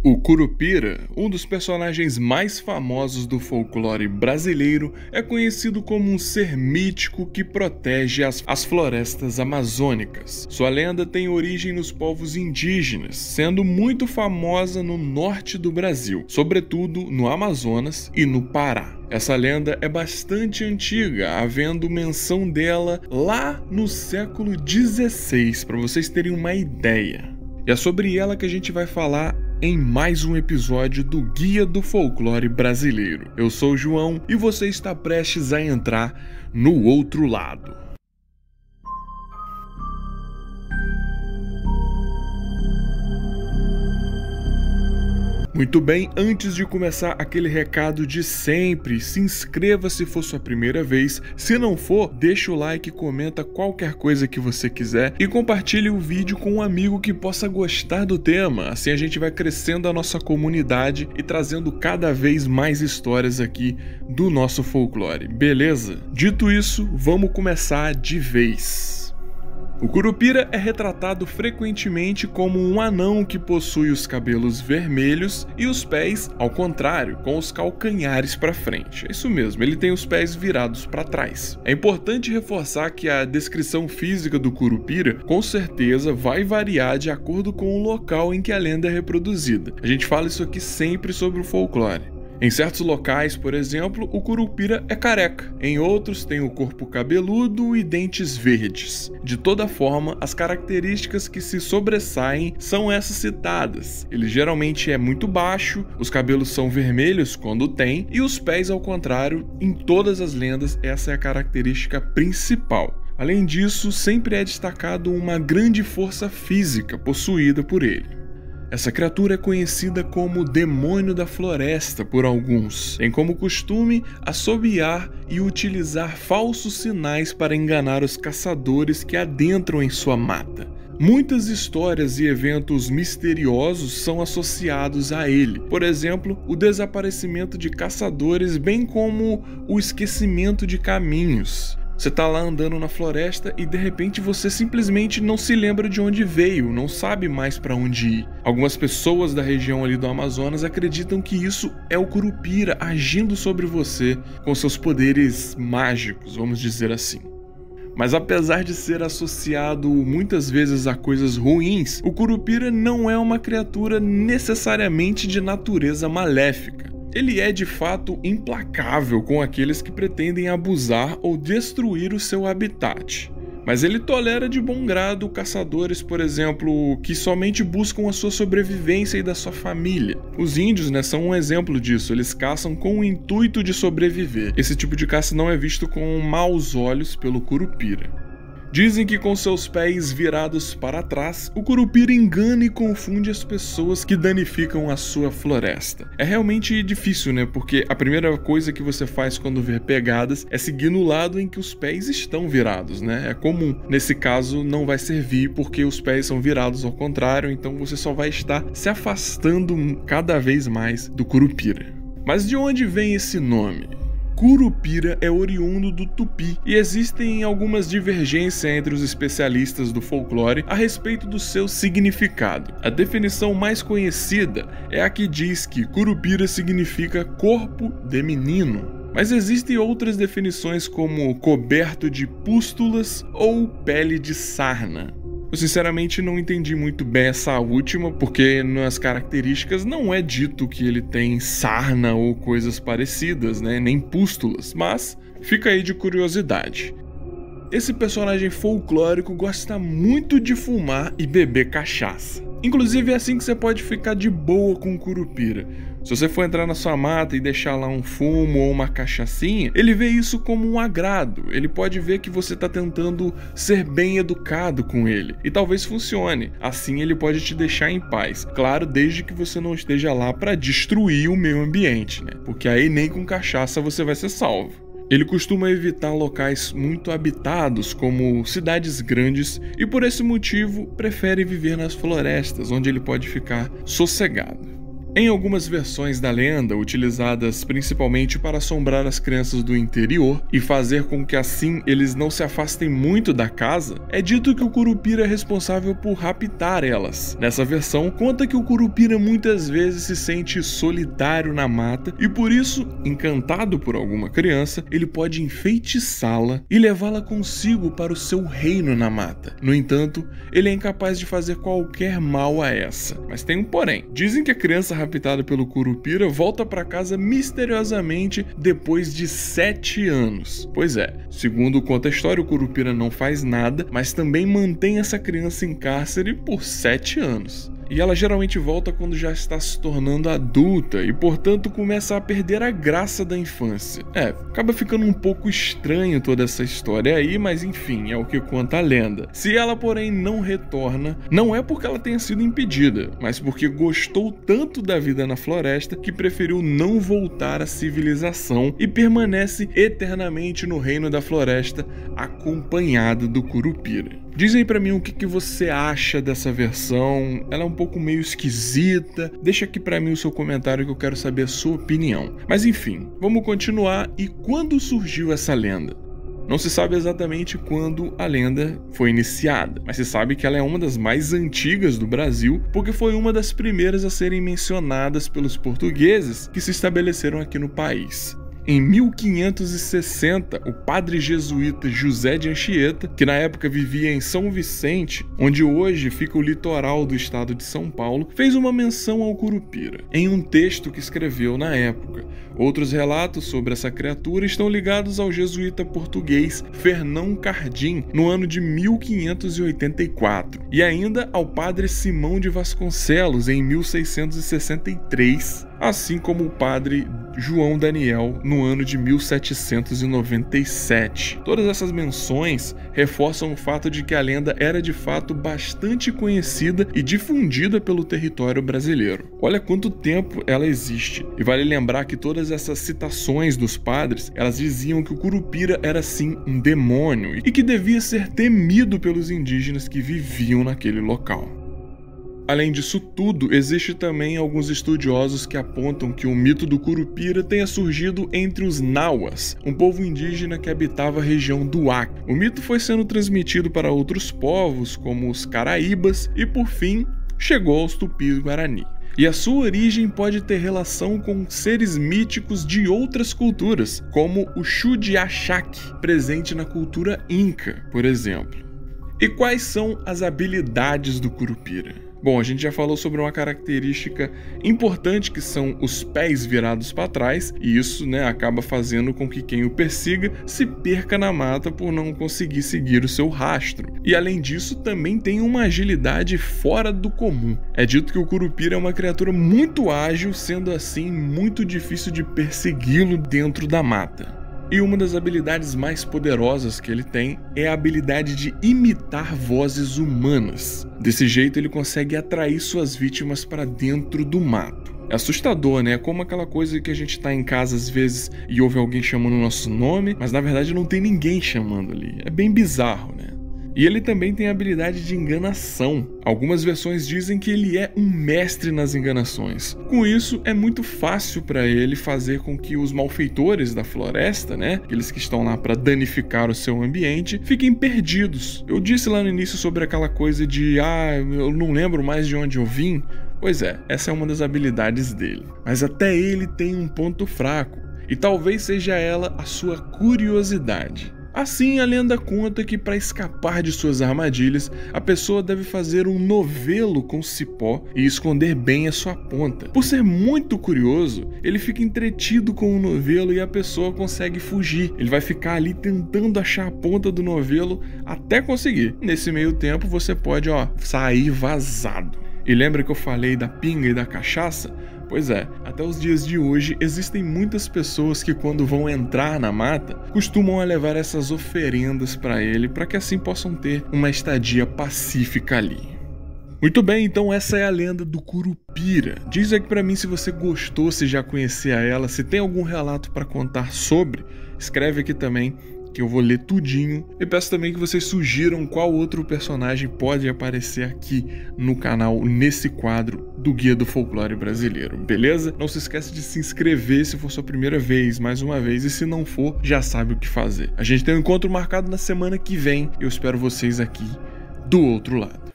O Curupira, um dos personagens mais famosos do folclore brasileiro, é conhecido como um ser mítico que protege as florestas amazônicas. Sua lenda tem origem nos povos indígenas, sendo muito famosa no norte do Brasil, sobretudo no Amazonas e no Pará. Essa lenda é bastante antiga, havendo menção dela lá no século XVI, para vocês terem uma ideia. E é sobre ela que a gente vai falar em mais um episódio do Guia do Folclore Brasileiro. Eu sou o João e você está prestes a entrar no outro lado. Muito bem, antes de começar aquele recado de sempre, se inscreva se for sua primeira vez, se não for, deixa o like, comenta qualquer coisa que você quiser e compartilhe o vídeo com um amigo que possa gostar do tema, assim a gente vai crescendo a nossa comunidade e trazendo cada vez mais histórias aqui do nosso folclore, beleza? Dito isso, vamos começar de vez. O Curupira é retratado frequentemente como um anão que possui os cabelos vermelhos e os pés ao contrário, com os calcanhares para frente. É isso mesmo, ele tem os pés virados para trás. É importante reforçar que a descrição física do Curupira com certeza vai variar de acordo com o local em que a lenda é reproduzida. A gente fala isso aqui sempre sobre o folclore. Em certos locais, por exemplo, o Curupira é careca. Em outros, tem o corpo cabeludo e dentes verdes. De toda forma, as características que se sobressaem são essas citadas. Ele geralmente é muito baixo, os cabelos são vermelhos quando tem, e os pés ao contrário, em todas as lendas, essa é a característica principal. Além disso, sempre é destacado uma grande força física possuída por ele. Essa criatura é conhecida como Demônio da Floresta por alguns. Tem como costume assobiar e utilizar falsos sinais para enganar os caçadores que adentram em sua mata. Muitas histórias e eventos misteriosos são associados a ele. Por exemplo, o desaparecimento de caçadores, bem como o esquecimento de caminhos. Você tá lá andando na floresta e de repente você simplesmente não se lembra de onde veio, não sabe mais para onde ir. Algumas pessoas da região ali do Amazonas acreditam que isso é o Curupira agindo sobre você com seus poderes mágicos, vamos dizer assim. Mas apesar de ser associado muitas vezes a coisas ruins, o Curupira não é uma criatura necessariamente de natureza maléfica. Ele é de fato implacável com aqueles que pretendem abusar ou destruir o seu habitat. Mas ele tolera de bom grado caçadores, por exemplo, que somente buscam a sua sobrevivência e da sua família. Os índios, são um exemplo disso, eles caçam com o intuito de sobreviver. Esse tipo de caça não é visto com maus olhos pelo Curupira. Dizem que com seus pés virados para trás, o Curupira engana e confunde as pessoas que danificam a sua floresta. É realmente difícil, porque a primeira coisa que você faz quando vê pegadas é seguir no lado em que os pés estão virados, É comum. Nesse caso não vai servir porque os pés são virados ao contrário, então você só vai estar se afastando cada vez mais do Curupira. Mas de onde vem esse nome? Curupira é oriundo do Tupi e existem algumas divergências entre os especialistas do folclore a respeito do seu significado. A definição mais conhecida é a que diz que Curupira significa corpo de menino. Mas existem outras definições como coberto de pústulas ou pele de sarna. Eu sinceramente não entendi muito bem essa última, porque nas características não é dito que ele tem sarna ou coisas parecidas, nem pústulas, mas fica aí de curiosidade. Esse personagem folclórico gosta muito de fumar e beber cachaça. Inclusive é assim que você pode ficar de boa com o Curupira. Se você for entrar na sua mata e deixar lá um fumo ou uma cachaçinha, ele vê isso como um agrado. Ele pode ver que você está tentando ser bem educado com ele. E talvez funcione. Assim ele pode te deixar em paz. Claro, desde que você não esteja lá para destruir o meio ambiente, Porque aí nem com cachaça você vai ser salvo. Ele costuma evitar locais muito habitados, como cidades grandes, e por esse motivo prefere viver nas florestas, onde ele pode ficar sossegado. Em algumas versões da lenda, utilizadas principalmente para assombrar as crianças do interior e fazer com que assim eles não se afastem muito da casa, é dito que o Curupira é responsável por raptar elas. Nessa versão, conta que o Curupira muitas vezes se sente solitário na mata e por isso, encantado por alguma criança, ele pode enfeitiçá-la e levá-la consigo para o seu reino na mata. No entanto, ele é incapaz de fazer qualquer mal a essa. Mas tem um porém. Dizem que a criança raptada pelo Curupira volta para casa misteriosamente depois de 7 anos. Pois é, segundo conta a história, o Curupira não faz nada, mas também mantém essa criança em cárcere por 7 anos. E ela geralmente volta quando já está se tornando adulta e, portanto, começa a perder a graça da infância. Acaba ficando um pouco estranho toda essa história aí, mas enfim, é o que conta a lenda. Se ela, porém, não retorna, não é porque ela tenha sido impedida, mas porque gostou tanto da vida na floresta que preferiu não voltar à civilização e permanece eternamente no reino da floresta, acompanhada do Curupira. Diz aí pra mim o que você acha dessa versão. Ela é um pouco meio esquisita. Deixa aqui pra mim o seu comentário que eu quero saber a sua opinião. Mas enfim, vamos continuar. E quando surgiu essa lenda? Não se sabe exatamente quando a lenda foi iniciada, mas se sabe que ela é uma das mais antigas do Brasil, porque foi uma das primeiras a serem mencionadas pelos portugueses que se estabeleceram aqui no país. Em 1560, o padre jesuíta José de Anchieta, que na época vivia em São Vicente, onde hoje fica o litoral do estado de São Paulo, fez uma menção ao Curupira, em um texto que escreveu na época. Outros relatos sobre essa criatura estão ligados ao jesuíta português Fernão Cardim, no ano de 1584, e ainda ao padre Simão de Vasconcelos, em 1663, assim como o padre João Daniel, no ano de 1797. Todas essas menções reforçam o fato de que a lenda era de fato bastante conhecida e difundida pelo território brasileiro. Olha quanto tempo ela existe. E vale lembrar que todas essas citações dos padres, elas diziam que o Curupira era sim um demônio e que devia ser temido pelos indígenas que viviam naquele local. Além disso tudo, existe também alguns estudiosos que apontam que o mito do Curupira tenha surgido entre os Nauas, um povo indígena que habitava a região do Acre. O mito foi sendo transmitido para outros povos, como os Caraíbas, e por fim, chegou aos Tupis-Guarani. E a sua origem pode ter relação com seres míticos de outras culturas, como o Xudiaxaque, presente na cultura Inca, por exemplo. E quais são as habilidades do Curupira? Bom, a gente já falou sobre uma característica importante que são os pés virados para trás, e isso, acaba fazendo com que quem o persiga se perca na mata por não conseguir seguir o seu rastro. E além disso, também tem uma agilidade fora do comum. É dito que o Curupira é uma criatura muito ágil, sendo assim muito difícil de persegui-lo dentro da mata. E uma das habilidades mais poderosas que ele tem é a habilidade de imitar vozes humanas. Desse jeito ele consegue atrair suas vítimas para dentro do mato. É assustador, né? É como aquela coisa que a gente tá em casa às vezes e ouve alguém chamando o nosso nome, mas na verdade não tem ninguém chamando ali. É bem bizarro, né? E ele também tem a habilidade de enganação. Algumas versões dizem que ele é um mestre nas enganações. Com isso, é muito fácil para ele fazer com que os malfeitores da floresta, aqueles que estão lá para danificar o seu ambiente, fiquem perdidos. Eu disse lá no início sobre aquela coisa de eu não lembro mais de onde eu vim. Pois é, essa é uma das habilidades dele. Mas até ele tem um ponto fraco, e talvez seja ela a sua curiosidade. Assim, a lenda conta que para escapar de suas armadilhas, a pessoa deve fazer um novelo com cipó e esconder bem a sua ponta. Por ser muito curioso, ele fica entretido com o novelo e a pessoa consegue fugir. Ele vai ficar ali tentando achar a ponta do novelo até conseguir. Nesse meio tempo, você pode sair vazado. E lembra que eu falei da pinga e da cachaça? Pois é, até os dias de hoje existem muitas pessoas que quando vão entrar na mata, costumam levar essas oferendas para ele, para que assim possam ter uma estadia pacífica ali. Muito bem, então essa é a lenda do Curupira. Diz aqui pra mim se você gostou, se já conhecia ela, se tem algum relato para contar sobre, escreve aqui também, que eu vou ler tudinho. E peço também que vocês sugiram qual outro personagem pode aparecer aqui no canal, nesse quadro do Guia do Folclore Brasileiro, beleza? Não se esqueça de se inscrever se for sua primeira vez, mais uma vez, e se não for, já sabe o que fazer. A gente tem um encontro marcado na semana que vem, eu espero vocês aqui do outro lado.